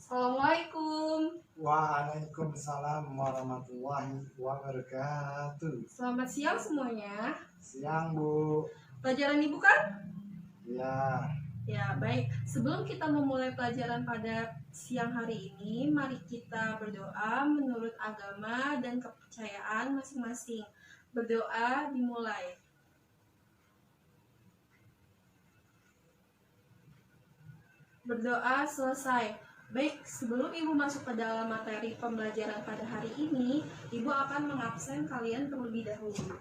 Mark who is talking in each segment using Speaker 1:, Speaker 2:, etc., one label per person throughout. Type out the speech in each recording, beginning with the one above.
Speaker 1: Assalamualaikum.
Speaker 2: Waalaikumsalam warahmatullahi wabarakatuh.
Speaker 1: Selamat siang semuanya.
Speaker 2: Siang, Bu.
Speaker 1: Pelajaran Ibu kan?
Speaker 2: Ya,
Speaker 1: Ya, baik. Sebelum kita memulai pelajaran pada siang hari ini, mari kita berdoa menurut agama dan kepercayaan masing-masing. Berdoa dimulai. Berdoa selesai. Baik, sebelum Ibu masuk ke dalam materi pembelajaran pada hari ini, Ibu akan mengabsen kalian terlebih dahulu.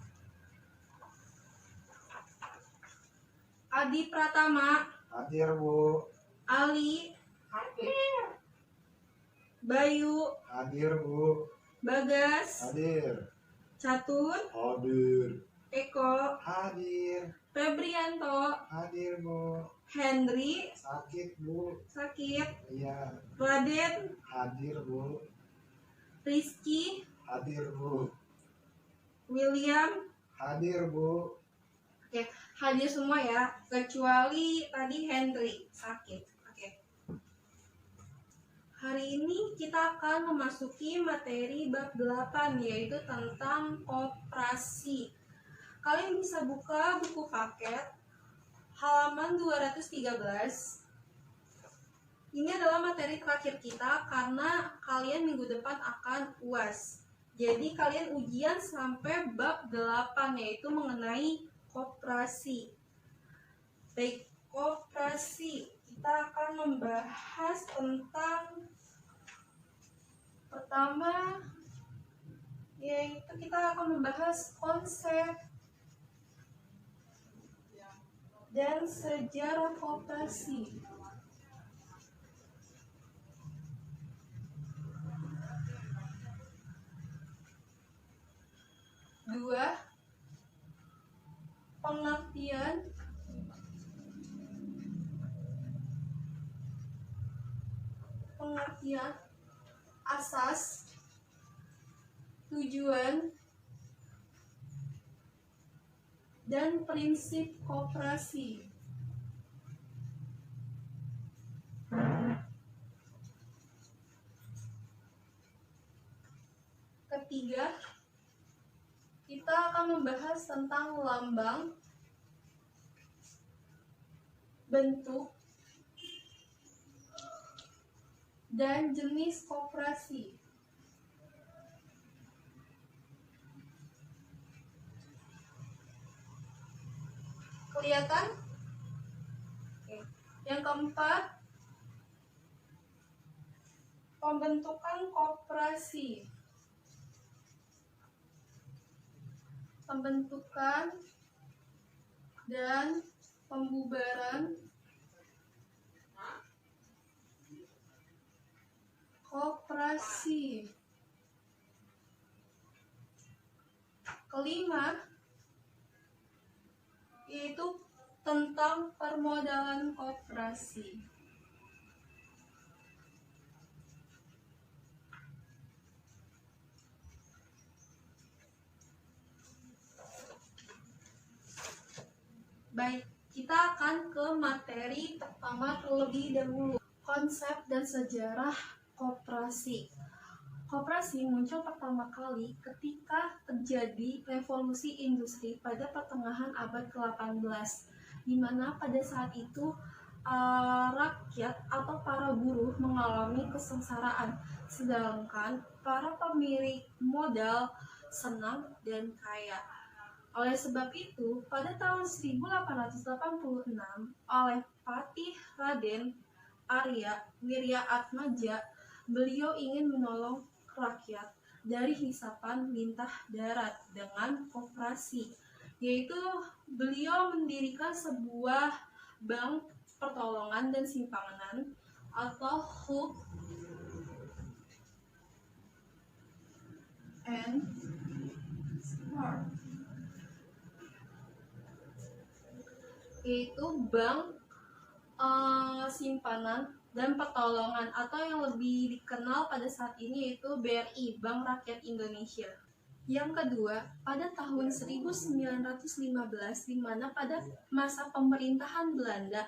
Speaker 1: Adi Pratama,
Speaker 2: hadir, Bu.
Speaker 1: Ali,
Speaker 3: Hadir.
Speaker 1: Bayu,
Speaker 2: Hadir, Bu.
Speaker 1: Bagas,
Speaker 2: Hadir.
Speaker 1: Catur,
Speaker 2: Hadir.
Speaker 1: Eko,
Speaker 2: Hadir.
Speaker 1: Febrianto,
Speaker 2: Hadir, Bu.
Speaker 1: Henry,
Speaker 2: Sakit, Bu.
Speaker 1: sakit,
Speaker 2: Iya.
Speaker 1: Raden,
Speaker 2: Hadir, Bu.
Speaker 1: Rizky,
Speaker 2: Hadir, Bu.
Speaker 1: William.
Speaker 2: Hadir, Bu.
Speaker 1: Oke, hadir semua ya, kecuali tadi Henry sakit. Oke. Hari ini kita akan memasuki materi bab 8, yaitu tentang koperasi. Kalian bisa buka buku paket halaman 213. Ini adalah materi terakhir kita karena kalian minggu depan akan UAS. Jadi kalian ujian sampai bab 8, yaitu mengenai koperasi. Baik, koperasi. Kita akan membahas tentang pertama, yaitu kita akan membahas konsep dan sejarah koperasi. Dua, pengertian asas, tujuan, dan prinsip koperasi. Ketiga, kita akan membahas tentang lambang, bentuk, dan jenis koperasi. Kelihatan? Oke. Yang keempat, pembentukan koperasi. Pembentukan dan pembubaran koperasi. Kelima, yaitu tentang permodalan koperasi. Baik, kita akan ke materi pertama terlebih dahulu. Konsep dan sejarah koperasi. Koperasi muncul pertama kali ketika terjadi revolusi industri pada pertengahan abad ke-18, di mana pada saat itu rakyat atau para buruh mengalami kesengsaraan, sedangkan para pemilik modal senang dan kaya. Oleh sebab itu, pada tahun 1886, oleh Patih Raden Arya Wirya-Atmaja, beliau ingin menolong rakyat dari hisapan lintah darat dengan koperasi, yaitu beliau mendirikan sebuah bank pertolongan dan simpanan atau Hook and Smart, yaitu bank simpanan dan pertolongan, atau yang lebih dikenal pada saat ini yaitu BRI, Bank Rakyat Indonesia. Yang kedua, pada tahun 1915, di mana pada masa pemerintahan Belanda,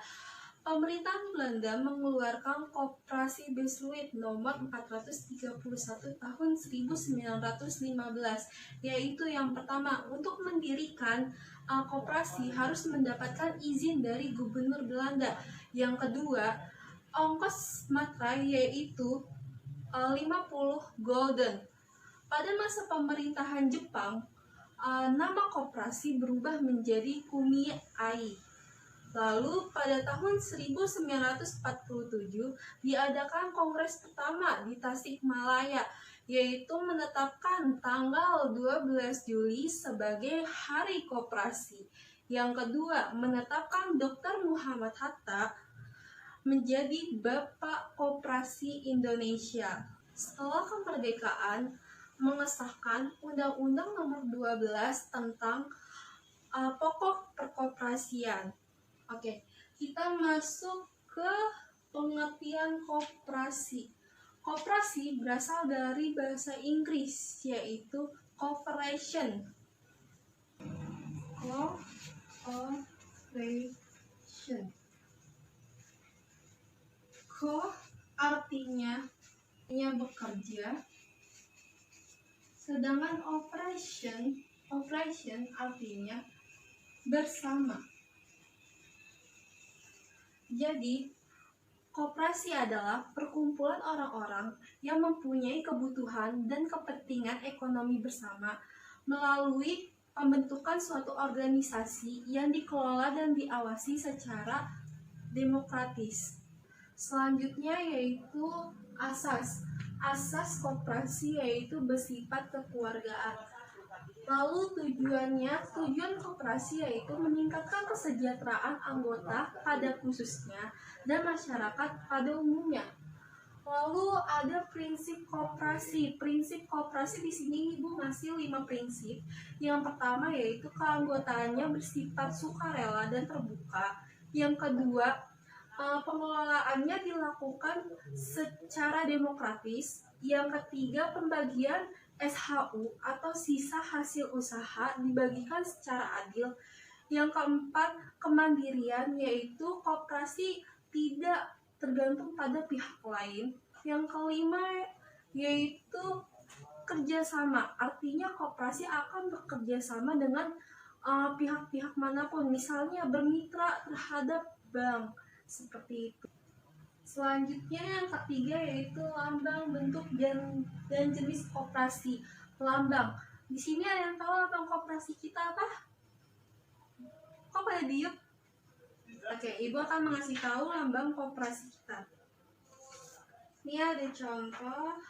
Speaker 1: Pemerintahan Belanda mengeluarkan Koperasi Besluit nomor 431 tahun 1915, yaitu yang pertama, untuk mendirikan koperasi harus mendapatkan izin dari gubernur Belanda. Yang kedua, ongkos materai yaitu 50 gulden. Pada masa pemerintahan Jepang, nama koperasi berubah menjadi Kumiai. Lalu pada tahun 1947 diadakan kongres pertama di Tasikmalaya, yaitu menetapkan tanggal 12 Juli sebagai Hari Koperasi. Yang kedua, menetapkan Dr. Muhammad Hatta menjadi Bapak Koperasi Indonesia. Setelah kemerdekaan, mengesahkan Undang-Undang Nomor 12 tentang pokok perkoperasian. Oke, kita masuk ke pengertian koperasi. Koperasi berasal dari bahasa Inggris, yaitu cooperation. Cooperation. Co artinya bekerja, sedangkan operation artinya bersama. Jadi, koperasi adalah perkumpulan orang-orang yang mempunyai kebutuhan dan kepentingan ekonomi bersama melalui pembentukan suatu organisasi yang dikelola dan diawasi secara demokratis. Selanjutnya yaitu asas. Asas koperasi yaitu bersifat kekeluargaan. Lalu tujuan koperasi yaitu meningkatkan kesejahteraan anggota pada khususnya dan masyarakat pada umumnya. Lalu ada prinsip koperasi. Prinsip koperasi di sini Ibu ngasih 5 prinsip. Yang pertama yaitu keanggotaannya bersifat sukarela dan terbuka. Yang kedua, pengelolaannya dilakukan secara demokratis. Yang ketiga, pembagian SHU atau sisa hasil usaha dibagikan secara adil. Yang keempat, kemandirian, yaitu koperasi tidak tergantung pada pihak lain. Yang kelima yaitu kerjasama, artinya koperasi akan bekerja sama dengan pihak-pihak manapun, misalnya bermitra terhadap bank, seperti itu. Selanjutnya yang ketiga yaitu lambang, bentuk, dan jenis koperasi. Lambang. Di sini ada yang tahu lambang koperasi kita apa? Kok pada diem? Oke, Ibu akan mengasih tahu lambang koperasi kita. Ini ada contoh.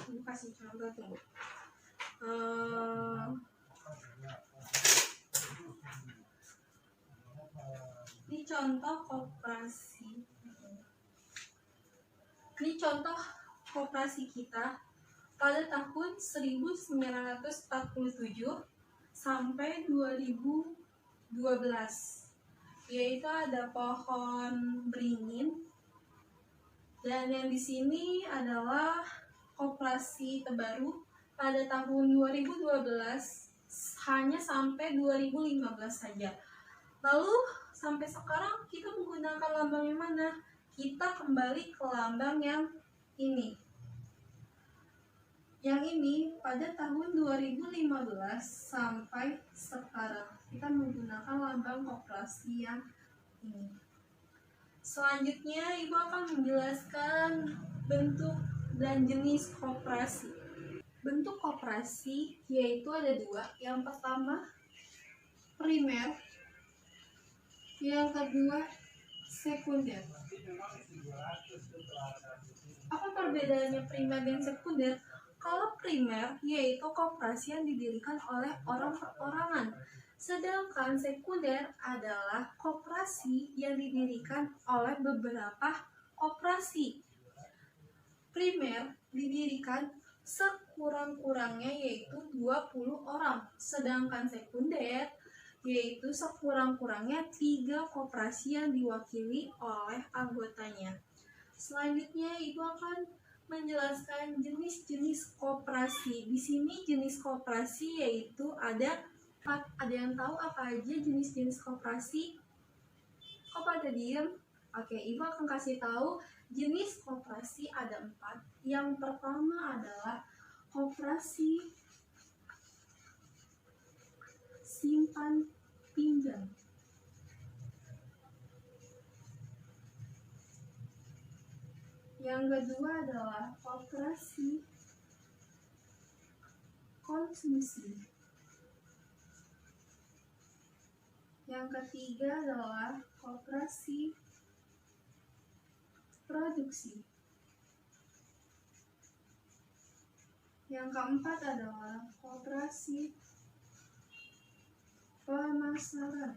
Speaker 1: Ibu kasih contoh, tunggu. Ini contoh koperasi. Ini contoh koperasi kita pada tahun 1947 sampai 2012, yaitu ada pohon beringin, dan yang di sini adalah koperasi terbaru pada tahun 2012 hanya sampai 2015 saja. Lalu sampai sekarang kita menggunakan lambang yang mana? Kita kembali ke lambang yang ini. Yang ini pada tahun 2015 sampai sekarang kita menggunakan lambang koperasi yang ini. Selanjutnya Ibu akan menjelaskan bentuk dan jenis koperasi. Bentuk koperasi yaitu ada 2. Yang pertama primer, yang kedua sekunder. Apa perbedaannya primer dan sekunder? Kalau primer yaitu koperasi yang didirikan oleh orang perorangan, sedangkan sekunder adalah koperasi yang didirikan oleh beberapa koperasi. Primer didirikan sekurang-kurangnya yaitu 20 orang, sedangkan sekunder yaitu sekurang-kurangnya 3 koperasi yang diwakili oleh anggotanya. Selanjutnya Ibu akan menjelaskan jenis-jenis koperasi. Di sini jenis koperasi yaitu ada yang tahu apa aja jenis-jenis koperasi? Kok pada diem? Oke, Ibu akan kasih tahu jenis koperasi ada 4. Yang pertama adalah koperasi simpan pinjam. Yang kedua adalah koperasi konsumsi. Yang ketiga adalah koperasi produksi. Yang keempat adalah koperasi pemasaran.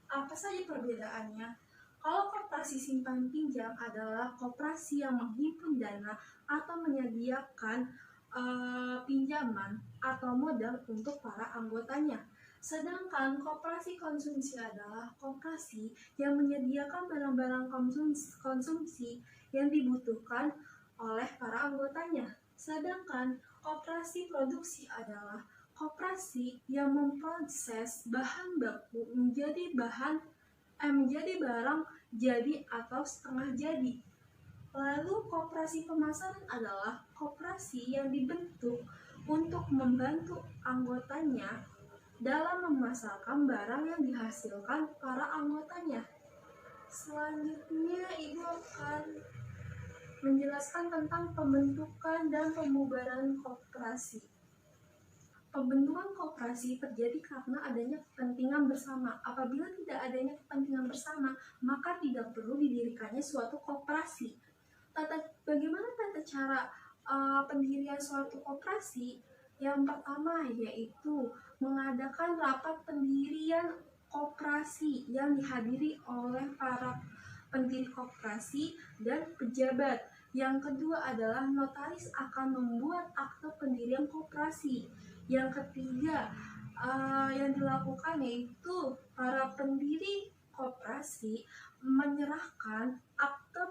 Speaker 1: Apa saja perbedaannya? Kalau koperasi simpan pinjam adalah koperasi yang menghimpun dana atau menyediakan pinjaman atau modal untuk para anggotanya. Sedangkan koperasi konsumsi adalah koperasi yang menyediakan barang-barang konsumsi yang dibutuhkan oleh para anggotanya. Sedangkan koperasi produksi adalah koperasi yang memproses bahan baku menjadi barang jadi atau setengah jadi. Lalu koperasi pemasaran adalah koperasi yang dibentuk untuk membantu anggotanya dalam memasarkan barang yang dihasilkan para anggotanya. Selanjutnya Ibu akan menjelaskan tentang pembentukan dan pembubaran koperasi. Pembentukan koperasi terjadi karena adanya kepentingan bersama. Apabila tidak adanya kepentingan bersama, maka tidak perlu didirikannya suatu koperasi. Bagaimana tata cara pendirian suatu koperasi? Yang pertama yaitu mengadakan rapat pendirian koperasi yang dihadiri oleh para pendiri koperasi dan pejabat. Yang kedua adalah notaris akan membuat akte pendirian koperasi. Yang ketiga yang dilakukan yaitu para pendiri koperasi menyerahkan akte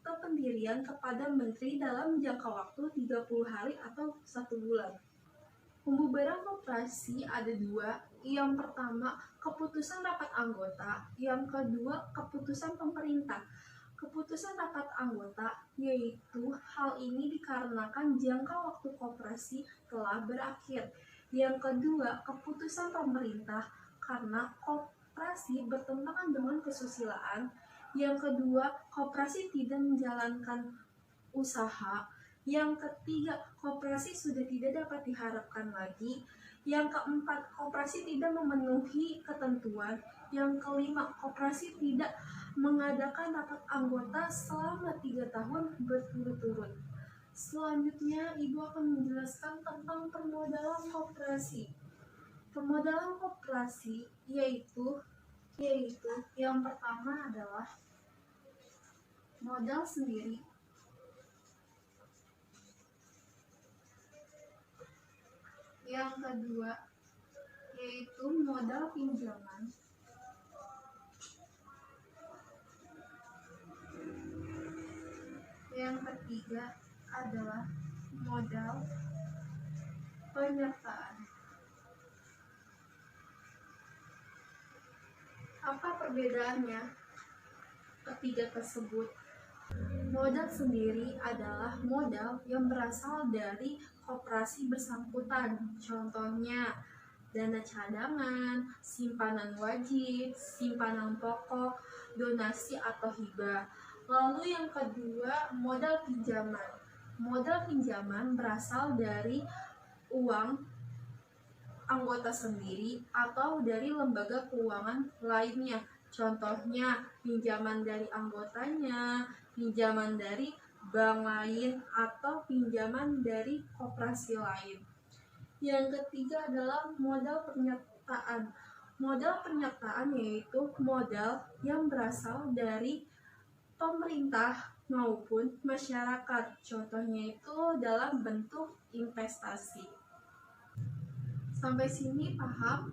Speaker 1: pendirian kepada menteri dalam jangka waktu 30 hari atau 1 bulan. Pembubaran koperasi ada 2. Yang pertama, keputusan rapat anggota. Yang kedua, keputusan pemerintah. Keputusan rapat anggota yaitu hal ini dikarenakan jangka waktu koperasi telah berakhir. Yang kedua, keputusan pemerintah karena koperasi bertentangan dengan kesusilaan. Yang kedua, koperasi tidak menjalankan usaha. Yang ketiga, koperasi sudah tidak dapat diharapkan lagi. Yang keempat, koperasi tidak memenuhi ketentuan. Yang kelima, koperasi tidak mengadakan rapat anggota selama 3 tahun berturut-turut. Selanjutnya, Ibu akan menjelaskan tentang permodalan koperasi. Permodalan koperasi yaitu yang pertama adalah modal sendiri. Yang kedua yaitu modal pinjaman. Yang ketiga adalah modal penyertaan. Apa perbedaannya ketiga tersebut? Modal sendiri adalah modal yang berasal dari koperasi bersangkutan. Contohnya dana cadangan, simpanan wajib, simpanan pokok, donasi atau hibah. Lalu yang kedua, modal pinjaman. Modal pinjaman berasal dari uang anggota sendiri atau dari lembaga keuangan lainnya. Contohnya pinjaman dari anggotanya, pinjaman dari bank lain, atau pinjaman dari koperasi lain. Yang ketiga adalah modal penyertaan. Modal penyertaan yaitu modal yang berasal dari pemerintah maupun masyarakat. Contohnya itu dalam bentuk investasi. Sampai sini paham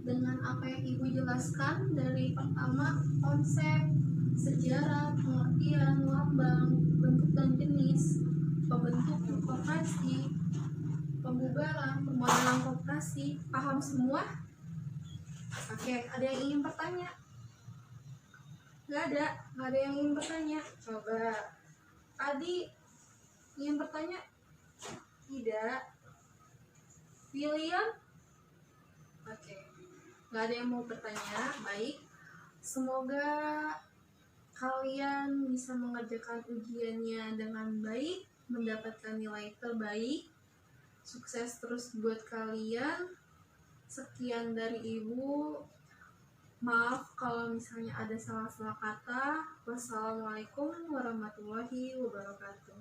Speaker 1: dengan apa yang Ibu jelaskan dari pertama konsep, sejarah, pengertian, lambang, bentuk dan jenis, pembentukan koperasi, pembubaran, pemodelan koperasi, paham semua? Oke, ada yang ingin bertanya? Nggak ada yang ingin bertanya. Coba, Adi ingin bertanya? Tidak. William? Oke, nggak ada yang mau bertanya. Baik, semoga kalian bisa mengerjakan ujiannya dengan baik, mendapatkan nilai terbaik. Sukses terus buat kalian. Sekian dari Ibu. Maaf kalau misalnya ada salah-salah kata. Wassalamualaikum warahmatullahi wabarakatuh.